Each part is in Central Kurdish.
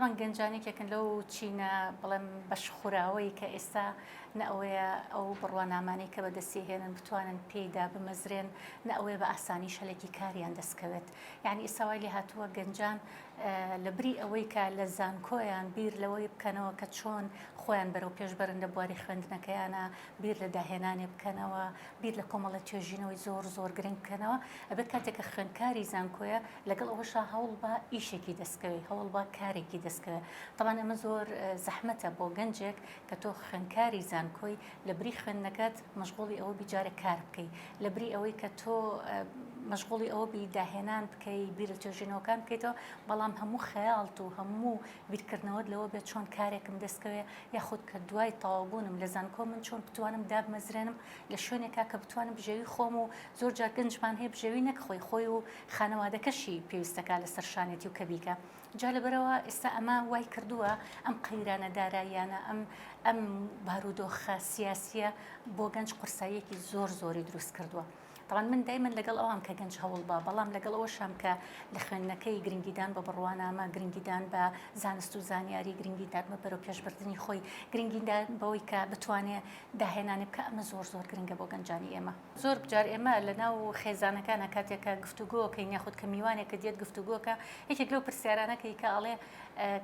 طبعا گەنجانێکێکن لەو چینە بڵێم بەشخوراوەی کە ئێستا نەوەیە ئەو بڕوانامانەی کە بەدەستی هێنن بتوانن پێیدا بمەزرێن نەوەیە بە ئاسانی شەلێکی کاریان دەستکەوێت. یعنی ئێستاوای لێ هاتووە گەنجان لە بری ئەوەی کە لە زانکۆیان بیر لەوەی بکەنەوە کە چۆن خۆیان بەرەو پێشبەرن لە بواری خوێندنەکەیانە، بیر لە داهێنانێ بکەنەوە، بیر لە کۆمەڵە توێژینەوەی زۆر گرنگ بکەنەوە، ئەبێ کاتێکە خوێندکاری زانکۆیە لەگەڵ ئەوەشە هەوڵ بە ئیشێکی دەستکەوێت، هەوڵ بە کارێکی دەستکەوێت. طبعاً ئەمە زۆر زەحمەتە بۆ گەنجێک کە تۆ خوێندکاری زانکۆی لە بری خوێندنەکەت مەشغوڵی ئەوە بیجارە کار بکەیت، لە بری ئەوەی کە تۆ مەشغوڵی ئەوە بی داهێنان بکەی، بیر لە توێژینەوەکان بکەیتەوە، بەڵام هەموو خەیاڵت و هەموو بیرکردنەوەت لەوە بێت چۆن کارێکم دەستکەوێت، یاخود کە دوای تەواوبوونم لە زانکۆ من چۆن بتوانم دابمەزرێنم لە شوێنێکا کە بتوانم بژێوی خۆم و زۆر جار گەنجمان هەیە بژێوی نەک خۆی و خانەوادەکەشی پێویستەکە لەسەر شانێتی و کەبیکە. جا لەبەرەوە ئێستا ئەمە وای کردووە ئەم قەیرانە داراییانە ئەم بارودۆخە سیاسیە بۆ گەنج قورساییەکی زۆری دروست کردووە. طبعا من دایما لەگەڵ ئەوام کە گەنج هەوڵ بە، بەڵام لەگەڵ ئەوەشم کە لە خوێندنەکەی گرنگیدان بە بڕوانامە، گرنگیدان بە زانست و زانیاری، گرنگیدان بە بەرەو پێشبردننی خۆی، گرنگیدان بەوەی کە بتوانێت داهێنانی بکە، ئەمە زۆر گرنگە بۆ گەنجانی ئێمە. زۆر بجار ئێمە لە ناو خێزانەکانە کاتێکە گفتوگۆکەین یاخود کە میوانێکە دێت گفتوگۆکە، یەکێک لەو پرسیارانەکەی کە ئەڵێ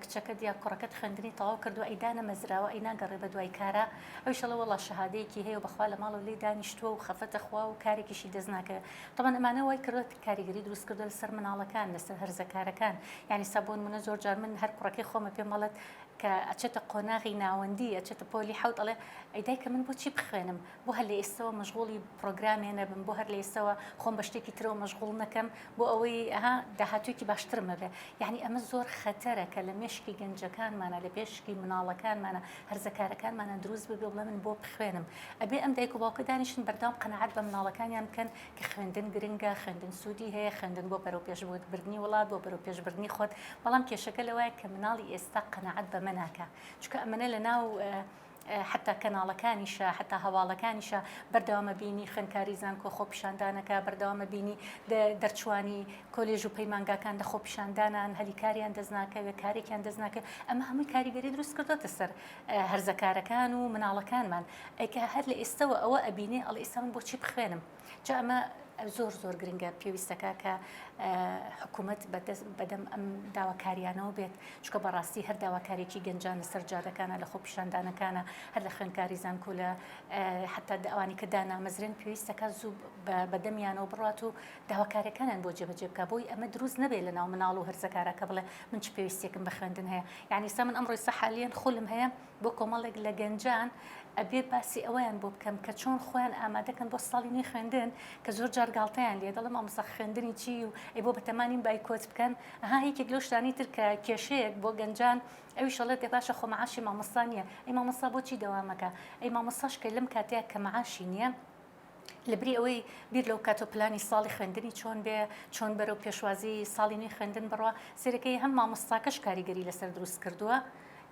کچەکەت یا کوڕەکەت خوێندنی تەواو کردو ئەیدانە مەزراوە ئەی ناگەڕێ بە دوای کارە، ئەویشەڵە وەڵا شەهادەیەکی هەیە و بەخوا لە ماڵ و لێ دانیشتووە و خەفەتە خوا و کارێکیشی دەست ناکەوێت. طبعا ئەمانە وای کردوە کاریگەری دروست کردو لەسەر مناڵەکان، لەسەر هەرزەکارەکان. یعنی سەبوون منە زۆر جار من هەر کوڕەکەی خۆمە پێم مەڵێت کە ئەچێتە قۆناغی ناوەندی، ئەچێتە پۆلی حەوت، ئەڵێ ئەیدای کە من بۆچی بخوێنم، بۆ هەر لە ئێستەوە مەشغوڵی پرۆگرامێ نەبم، بۆ هەر لە ئێستەوە خۆم بە شتێکی ترەوە مەشغوڵ نەکەم، بۆ ئەوەی داهاتوویەکی باشترمە بێ. یعنی ئەمە زۆر خەتەرە کە لە مێشکی گەنجەکانمانە، لە پێشکی مناڵەکانمانە، هەرزەکارەکانمانە دروست ببێ بڵێ من بۆ بخوێنم. ئەبێ ئەم دایک و باوکە دانیشن بەردەوام قەنەعەت بە مناڵەکانیان بکەن کە خوێندن گرنگە، خوێندن سوودی هەیە، خوێندن بۆ بەرەو پێشبردننی وڵات، بۆ بەرەو پێشبردننی خۆت، بەڵام کێشەکە لەوایە کە مناڵی ئێستا قەنەعەت بەمە ناکە، چونکە ئەمەنە لە ناو حتا کەناڵەکانیشە، حتا هەواڵەکانیشە بەردەوامە بینی خوێندکاری زانکۆ خۆ پیشاندانەکە، بەردەوامە بینی دەرچوانی کۆلێژ و پەیمانگاکان لە خۆ پیشاندانان، هەلیکاریان دەست ناکەوێت، کارێکیان دەست ناکەوێت. ئەمە هەمووی کاریگەری دروست کردوتە سەر هەرزەکارەکان و مناڵەکانمان. ئەیکە هەر لە ئێستەوە ئەوە ئەبینێ ئەڵێ ئێستا من بۆچی بخوێنم. جا ئەمە زۆر گرنگە، پێویستەکە کە حکوومەت بەدەم ئەم داواکاریانەوە بێت، چکە بەڕاستی هەر داواکارێکی گەنجان لەسەر جادەکانە، لە خۆ پیشاندانەکانە، هەر لە خوێندکاری زانکۆ لە حتا ئەوانی کە دانامەزرێن پێویستەکە زوو بەدەمیانەوە بڕات و داواکاریەکانیان بۆ جێبەجێ بکە، بۆی ئەمە دروست نەبێت لە ناو مناڵ و هەرزەکارەکە بڵێ من چ پێویستێکم بە خوێندن هەیە. یعنی سا من ئەمڕۆی سە حالیان خولم هەیە بۆ کۆمەڵێک لە گەنجان ئەبێ باسی ئەوەیان بۆ بکەم کە چۆن خۆیان ئامادەکەن بۆ ساڵی نوێی خوێندن، کە زۆر جار گاڵتەیان لێ دەڵێم مامۆستا خوێندنی چی و ئەی بۆ بەتەمانین بایکۆت بکەن. یەکێک لەو شتانی تر کە کێشەیەک بۆ گەنجان ئەویشەڵێ دێ باشە خۆ مەعاشی مامۆستا نییە، ئەی مامۆستا بۆچی دەوامەکە، ئەی مامۆستاش کە لەم کاتەیە کە مەعاشی نییە لەبری ئەوەی بیر لەو کاتۆ پلانی ساڵی خوێندنی چۆن بێ، چۆن بەرەو پێشوازی ساڵی نوێی خوێندن بڕوە، سێرەکەی هەم مامۆستاکەش کاریگەری لەسەر دروست کردووە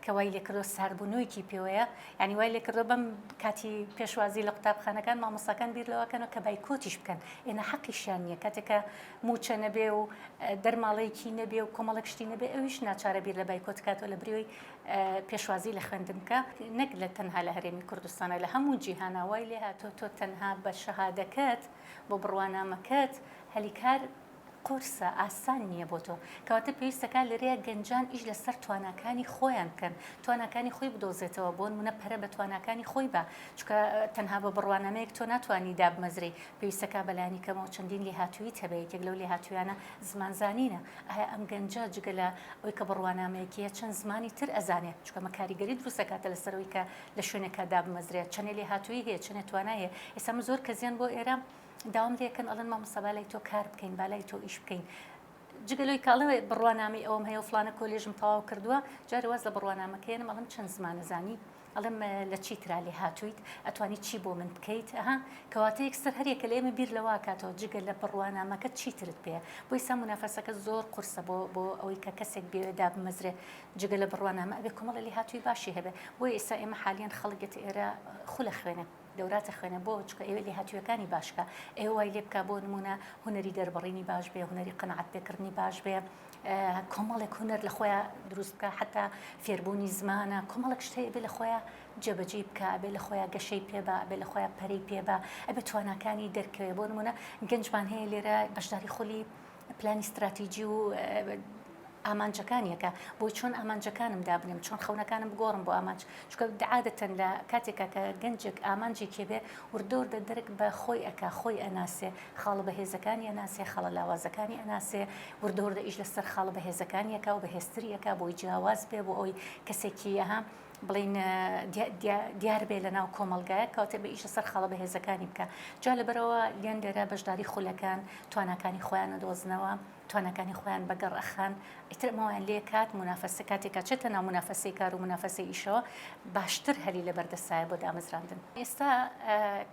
کە وای لێ کردو ساربوونەوەیکی پێوەیە، یعنی وای لێ کردو بەم کاتی پێشوازی لە قوتابخانەکان مامۆستاکان بیر لەوەکەنەوە کە بایکۆتیش بکەن، ئێنە حەقیشیان نییە کاتێکە موچە نەبێ و دەرماڵەیەکی نەبێ و کۆمەڵێک شتی نەبێ ئەویش ناچارە بیر لە بایکۆت کاتەوە لە بریەوەی پێشوازی لە خوێندن بکە. نەک لە تەنها لە هەرێمی کوردستانە، لە هەموو جیهانە وای لێ هاتۆ تۆ تەنها بە شەهادەکەت بۆ بڕوانامەکەت هەلیکار قورسە ئاسان نییە بۆ تۆ، کەواتە پێویستەکە لەرەیە گەنجان ئیش لەسەر تواناکانی خۆیان بکەن، تواناکانی خۆی بدۆزێتەوە، بۆ نمونە پەرە بە تواناکانی خۆی بە، چونکە تەنها بە بڕوانامەیەک تۆ ناتوانی دابمەزری، پێویستەکە بەلایانی کەمەوە چەندین لێهاتوویت هەبێ، یەکێک لەو لێهاتوویانە زمانزانینە. ئایا ئەم گەنجە جگە لە ئەوەی کە بڕوانامەیەکیە چەند زمانی تر ئەزانێت، چونکە مە کاریگەری دروست دەکاتە لەسەرەوەی کە لە شوێنێکە دابمەزرێت، چەندێ لێهاتووی هەیە، چەندێ توانایە. ئێستا زۆر کەسیان بۆ ئێرە داوام دێکەن ئەڵێن مامۆستا بالای تۆ کار بکەین، بالای تۆ ئیش بکەین، جگەلۆی کاڵەوە بڕوانامی ئەوم هەیە و فلانە کۆلێژم تەواو کردووە، جارێ واز لە بڕوانامەکەیانم ئەڵێم چەند زمانە زانی، ئەڵێم لە چی ترا لێ هاتوویت، ئەتوانیت چی بۆ من بکەیت، کەواتە یەکسەر هەرێکە لە ئێمە بیر لەوە کاتەوە جگە لە بڕوانامەکە چی ترت پێ، بۆی سا مونافەسەکە زۆر قورسە بۆ ئەوەی کە کەسێک بێوێ دابمەزرێ جگە لە بڕوانامە ئەبێ کۆمەڵە لێ هاتووی باشی هەبێ. بۆی ئێستا ئێمە حالیان خەڵکێتە ئێرە خو لە خوێنە دەوراتە خوێنە بۆ چکە ئێوە لێ هاتوویەکانی باشکە، ئێوە وای لێ بکە بۆ نمونە هونەری دەربڕینی باش بێ، هونەری قەنەعەت پێکردنی باش بێ، کۆمەڵێک هونەر لە خۆیان دروست بکە حتا فێربوونی زمانە کۆمەڵێک شتەیە بێ لە خۆیان جێبەجێ بکە بێ لە خۆیان گەشەی پێبە بێ لە خۆیان پەرەی پێبە ئەبێ تواناکانی دەرکەوێ بۆ نمونە گەنجمان هەیە لێرە بەشداری خۆلی پلانی استراتیژی و ئامانجەکانیەکە بۆی چۆن ئامانجەکانم دابنێم چۆن خەونەکانم بگۆڕم بۆ ئامانج چکە عادەتەن لە کاتێکە کە گەنجێک ئامانجی کێبێ وردۆر دەرک بە خۆی ئەکا خۆی ئەناسێ خاڵە بەهێزەکانی ئەناسێ خەڵە لاوازەکانی ئەناسێ وردۆر دە ئیش لەسەر خاڵە بەهێزەکانیەکە و بەهێزتریەکە بۆی جیاواز بێ بۆ ئەوی کەسێکیەها بڵین دیار بێ لە ناو کۆمەلگایە کاتێ بە ئیشە سەر خاڵە بەهێزەکانی بکە جا لەبەرەوە لیان لێرە بەشداری خولەکان تواناکانی خۆیان دۆزنەوە توانەکانی خۆیان بەگەڕ ئەخان ئیترمەوەیان لێ کات منافەسە کاتێکا چێتە ناو منافەسەی کار و منافەسەی ئیشەوە باشتر هەلی لە بەردەسایە بۆ دامەزراندن ئێستا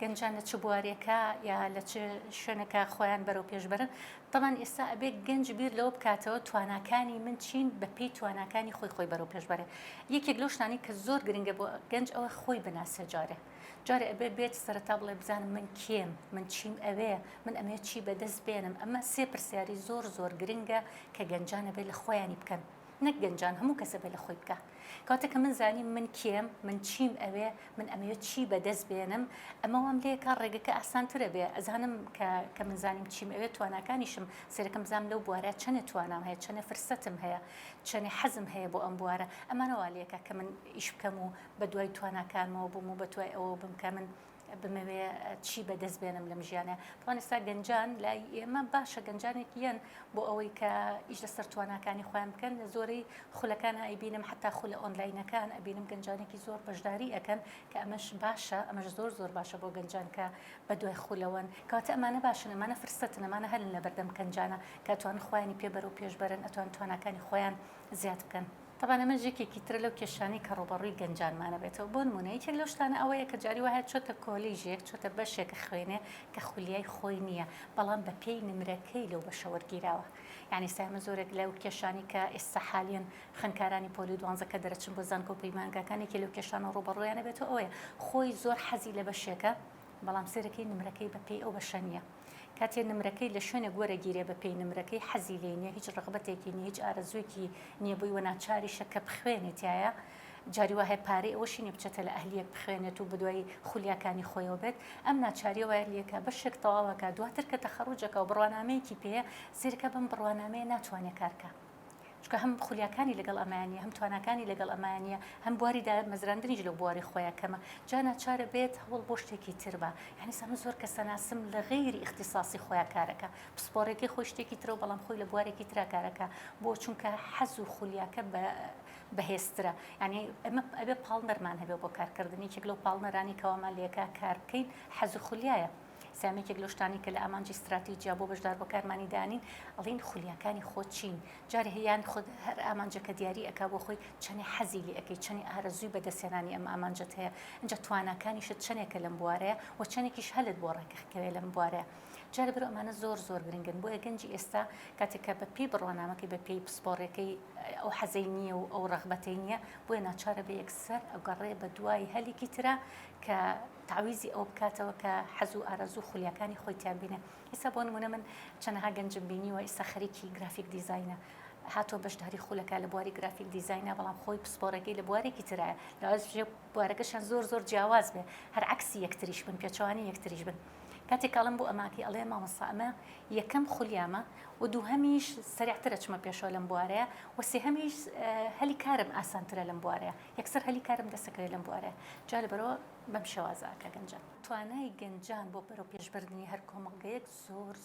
گەنجان لە چ بوارێکە یا لە چ شوێنەکە خۆیان بەرەو پێشبەرن طبعاً ئێستا ئەبێ گەنج بیر لەوە بکاتەوە تواناکانی من چین بە پێی تواناکانی خۆی بەرەو پێشبەرێ یەکێک لەو شتانی کە زۆر گرنگە بۆ گەنج ئەوە خۆی بناسە جارێ ئەبێ بێت سەرەتا بڵێ بزانم من کێم من چیم ئەوەیە من ئەمێ چی بەدەست بێنم ئەمە سێ پرسیاری زۆر گرنگە کە گەنجانە بێ لە خۆیانی بکەن نەک گەنجان هەموو کەسە بێ لە خۆی بکە کاتێککە من زانی من کێم من چیم ئەوێ من ئەمەوێت چی بەدەست بێنم ئەمەوەم لێکە ڕێگەکە ئاسانترە بێ ئەزانم کە من زانیم چیم ئەوێت تواناکانیشم سێرەکەم بزانم لەو بوارە چەنە توانام هەیە چەنە فرسەتم هەیە چەنێ حەزم هەیە بۆ ئەم بوارە ئەمانەوە لێکە کە من ئیش بکەم و بە دوای تواناکانمەوە بووم و بە دوای ئەوە بم کە من بمەوێ چی بەدەست بێنم لەم ژیانە توان ئێستا گەنجان لای ئێمە باشە گەنجانێکی یەن بۆ ئەوەی کە ئیش لەسەر تواناکانی خۆیان بکەن لە زۆرەی خولەکان ئەیبینم حتا خولە ئۆنلاینەکان ئەبینم گەنجانێکی زۆر بەشداری ئەەکەن کە ئەمەش باشە ئەمەش زۆر باشە بۆ گەنجان کە بە دوای خولەوەن کاتە ئەمانە باشن ئەمانە فرسەتن ئەمانە هەلن لە بەردەم گەنجانە کە توان خۆیانی پێبەر و پێشبەرن ئەتوان تواناکانی خۆیان زیاد بکەن طبعا ئەمە ژێکێکی تر لەو کێشانی کە ڕۆبەڕووی گەنجانمانە بێتەوە بۆ نمونە یەکێک لەو شتانە ئەوەیە کە جاری وایە چۆتە کۆلیژێک چۆتە بەشێکە خوێنێ کە خولیای خۆی نییە بەڵام بە پێی نمرەکەی لەو بەشە وەرگیراوە یعنی سامە زۆرێک لەو کێشانی کە ئێستا حالیان خوێندکارانی پۆلی دوانزەکە دەرەچن بۆ زانکۆ و پەیمانگاکانێکی لەو کێشانە ڕۆبەڕوویانە بێتەوە ئەوەیە خۆی زۆر حەزی لە بەشێکە بەڵام سێرەکەی نمرەکەی بە پێی ئەو بەشە نییە کاتێ نمرەکەی لە شوێنە گوەرەگیرێ بە پێی نمرەکەی حەزی لێ نییە هیچ ڕغبەتێکی نیە هیچ ئارەزوویەکی نییە بووی وەناچاریشە کە بخوێنێتایە جاری وایە پارەی ئەوەشی نیە بچێتە لە ئەهلیەک بخوێنێت و بدوای خولیاکانی خۆیەوە بێت ئەم ناچاری وایە لێکە بەشێک تەواوەکە دواتر کە تەخەڕوجەکە و بڕوانامەیەکی پێەیە زیرکە بم بڕوانامەیە ناتوانێت کارکە چکە هەم خولیاکانی لەگەڵ ئەمانیە هەم تواناکانی لەگەڵ ئەمانیە هەم بواریدا مەزراندنیش لە بواری خۆیان کەمە جا ناچارە بێت هەوڵ بۆ شتێکی تر بە یعنی سەمە زۆر کەسە ناسم لە غەیری اختصاصی خۆیان کارەکە پسپۆڕێکی خۆی شتێکی ترە و بەڵام خۆی لە بوارێکی ترا کارەکە بۆ چونکە حەز و خولیاکە بەهێزترە یعنی ئەمە ئەبێ پاڵنەرمان هەبێ بۆ کارکردنی یەکێک لەو پاڵنەرانی کەوامان لێکە کار بکەین حەز و خولیایە سامێکێک لە شتانی کە لە ئامانجی استراتیجیا بۆ بەشدار بۆ کارمانی دانین ئەڵین خولیاکانی خۆ چین جارێ هەیان خود هەر ئامانجەکە دیاری ئەکا بۆ خۆی چەنێ حەزی لێ ئەەکەی چەنێ ئارەزووی بەدەستێنانی ئەم ئامانجەت هەیە اینجا تواناکانیشت چەندێکە لەم بوارەیە و چەندێکیش هەلت بۆ ڕێکەکەوێ لەم بوارەیە جارە بەرە ئەمانە زۆر گرنگن بۆیە گەنجی ئێستا کاتێککە بە پێی بڕوانامەکەی بە پێی پسپۆڕەکەی ئەو حەزەی نییە و ئەو ڕغبەتەی نییە بۆیە ناچارە بە یەکسەر ئەوگەڕێ بە دوای هەلێکی ترە کە تعویزی ئەو بکاتەوە کە حەز و ئارەزوو خولیاکانی خۆی تیانبینێ ئێستا بۆ نمونە من چەندەها گەنجم بینیوە ئێستا خەریکی گرافیک دیزاینە هاتۆ بەشداری خولەکە لە بواری گرافیک دیزاینە بەڵام خۆی پسپۆڕەکەی لە بوارێکی ترایە لەوازێ بوارەکەشان زۆر جیاواز بێ هەر عکسی یەکتریش بن پێچوانی یەکتریش بن کاتێک کاڵم بۆ ئەماکی ئەڵێ مامۆستا ئەمە یەکەم خولیامە و دووهەمیش سەریعترە چمە پێشەوە لەم بوارەیە و سێهەمیش هەلی کارم ئاسانترە لەم بوارەیە یەکسەر هەلی کارم دەسەکەوێت لەم بوارەیە جا لەبەرەوە بەم شێوازەکە گەنجان توانای گەنجان بۆ بەرەو پێشبردننی هەر کۆمەڵگەیەک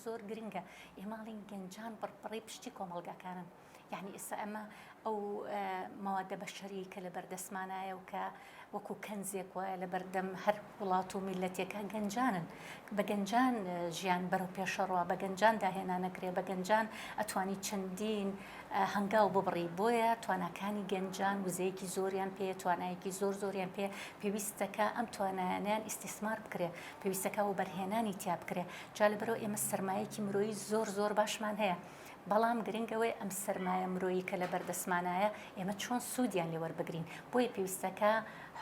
زۆر گرنگە ئێماڵین گەنجان بڕپڕی پشتی کۆمەڵگاکانن یعنی ئێستا ئەمە ئەو مەوادە بەشەری کە لە بەردەستمانایە و کە وەکو کەنزێک وایە لە بەردەم هەر وڵات و میلەتێکە گەنجانن بە گەنجان ژیان بەرەو پێشەڕەوە بە گەنجان داهێنانەکرێ بە گەنجان ئەتوانی چەندین هەنگاو ببڕی بۆیە تواناکانی گەنجان وزەیەکی زۆریان پێ توانایەکی زۆریان پێ پێویستەکە ئەم توانایانیان ئیسtismار بکرێ پێویستەکە و بەرهێنانی تیا بکرێ جا لەبەرەوە ئێمە سەرمایەکی مرۆیی زۆر باشمان هەیە بەڵام گرنگەوەی ئەم سەرمایە مرۆیی کە لە بەردەسمانایە ئێمە چۆن سوودیان لێ وەربگرین. بۆیە پێویستەکە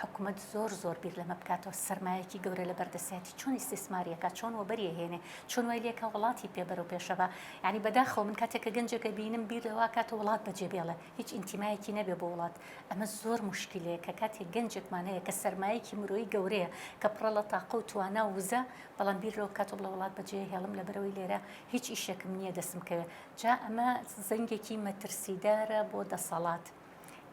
حکوومەت زۆر بیر لەمە بکاتەوە، سەرمایەکی گەورە لە بەردەسایەتی چۆن ئیسtisماریەکە، چۆن وەبەریە هێنێ، چۆن وای لێکە وڵاتی پێبەر و پێشەوە. یعنی بەداخەوە من کاتێککە گەنجەکە بینم بیر لەوا کاتە وڵات بەجێ بێڵە، هیچ ئینتیمایەکی نەبێ بۆ وڵات. ئەمە زۆر مشکلەیە کە کاتێک گەنجێکمان هەیە کە سەرمایەکی مرۆیی گەورەیە کە پڕە لە تاقە و توانە و وزە، بەڵام بیرەوە کاتۆ لە وڵات بەجێ هێڵم لە بەرەوەی لێرە هیچ ئیشێکم نییە دەسم کەوێ. جا ئەمە زەنگێکی مەترسیدارە بۆ دەسەڵات.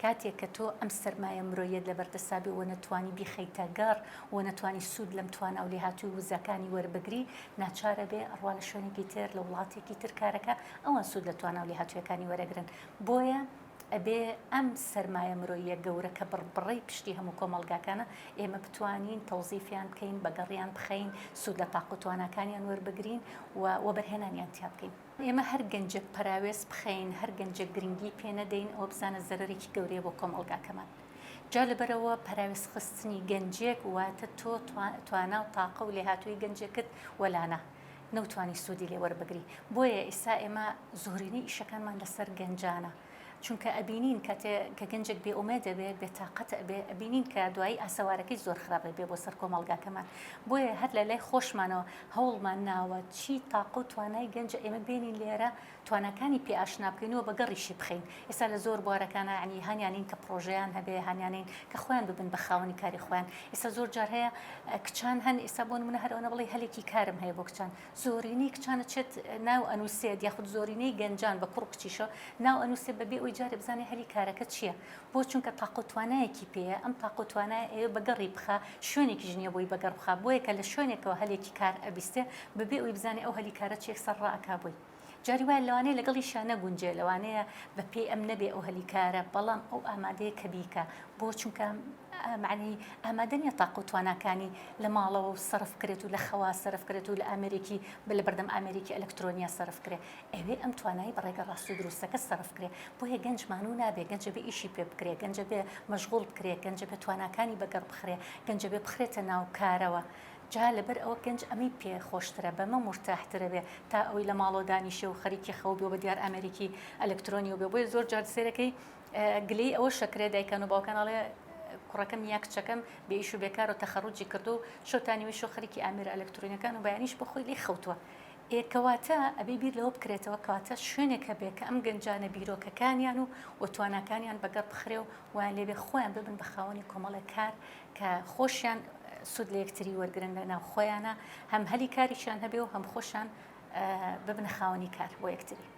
کاتێک کە تۆ ئەم سەرمایە مرۆیەت لە بەردەسابی و نەتوانی بیخەیتە گەڕ و نەتوانی سوود لەم توانە و لێهاتووی وزەکانی وەربگری، ناچارە بێ ئەڕوا لە شوێنێکی تر لە وڵاتێکی تر کارەکە ئەوان سوود لە توانە و لێهاتوویەکانی وەرەگرن. بۆیە ئەبێ ئەم سەرمایە مرۆیە گەورە کە بڕی پشتی هەموو کۆمەڵگاکانە ئێمە بتوانین تەوزیفیان بکەین، بەگەڕیان بخەین، سوود لە تاق و توانەکانیان وەربگرین و بەرهێنانیان تیا بکەین. ئێمە هەر گەنجێک پەراوێز بخەین، هەر گەنجێک گرنگی پێ نەدەین، ئەوە بزانە زەرەرێکی گەورەیە بۆ کۆمەڵگاکەمان. جا لەبەرەوە پەراوێز خستنی گەنجێک واتە تۆ توانە و تاقە و لێهاتووی گەنجێکت وەلانە نەوتوانی سوودی لێ وەربگری. بۆیە ئێستا ئێمە زۆرینەی ئیشەکانمان لەسەر گەنجانە، چونکە ئەبینین کە گەنجێک بێ ئومێدە بێت، بێتاقەتە بێ، ئەبینین کە دوایی ئاسەوارەکەی زۆر خراپە بێ بۆ سەر کۆمەڵگاکەمان. بۆیە هەر لە لای خۆشمانەوە هەوڵمان ناوە چی تاقە و توانای گەنجە ئێمە بێنین لێرە، توانەکانی پێ ئاشنا بکەینەوە بە گەڕیشی بخەین. ئێستا لە زۆر بوارەکانە عنی هەنیانین کە پرۆژەیان هەبێ، هەنیانین کە خۆیان ببن بە خاوەنی کاری خۆیان. ئێستا زۆر جار هەیە کچان هەن، ئێستا بۆ نمونە هەرەوە بڵێ هەلێکی کارم هەیە بۆ کچان، زۆرینەی کچانە چێت ناو ئەنووسێت یاخود زۆرینەی گەنجان بە کوڕ کچیشە ناو ئەنووسێت بەبێ ئەوی جارێ بزانێ هەلی کارەکە چییە. بۆ چونکە تاقە و توانایەکی پێەیە، ئەم تاقە و توانای ئێوە بەگەڕی بخە، شوێنێکی ژنیە بۆی بەگەڕ بخە. بۆیە کە لە شوێنێکەوە هەلێکی کار ئەبیستێ بەبێ ئەوی بزانێ ئەو هەلی کارە چێک سەر ڕائەکا بووی. جاری وایە لەوانەیە لەگەڵیشان نەگونجێ، لەوانەیە بە پێی ئەم نەبێ ئەو هەلی کارە، بەڵام ئەو ئامادەیە کە بیکە. بۆ چونکە معنی ئامادە نیە تاقە و تواناکانی لە ماڵەوە و سەرف کرێت و لە خەوا سەرف کرێت و لە ئامریکی لە بەردەم ئامریکی ئەلکترۆنیا سەرف کرێ. ئەوێ ئەم توانایی بەڕێگە ڕاست و دروستەکە سەرف کرێ. بۆیە گەنجمان و نابێ، گەنجە بێ ئیشی پێ بکرێ، گەنجە بێ مەشغوڵ بکرێ، گەنجە بێ تواناکانی بەگەڕ بخرێ، گەنجە بێ بخرێتە ناو کارەوە. جا لەبەر ئەوە گەنج ئەمەی پێ خۆشترە، بەمە مرتاحترە بێ تا ئەوی لە ماڵەوە دانیشە و خەریکی خەو بێ و بە دیار ئامریکی ئەلکترۆنی و بێ. بۆیە زۆر جار سێرەکەی گلەی ئەوە شەکرێ دایکان و باوکانەڵێ کوڕەکەم یا کچەکەم بێ ئیش و بێکار و تەخەڕوجی کردو و شەوتانی وی شۆ خەریکی ئامێرە ئەلکترۆنیەکان و بەیانیش بە خۆی لێ خەوتووە. کەواتە ئەبێ بیر لەوە بکرێتەوە، کەواتە شوێنێکە بێ کە ئەم گەنجانە بیرۆکەکانیان و تواناکانیان بەگەڕ بخرێ و ویان لێبێ خۆیان ببن بە خاوەنی کۆمەڵێک کار کە خۆشیان سوود لە یەکتری وەرگرن لە ناو خۆیانە، هەم هەلی کاریشان هەبێ و هەم خۆشان ببنە خاوەنی کار بۆ یەکتری.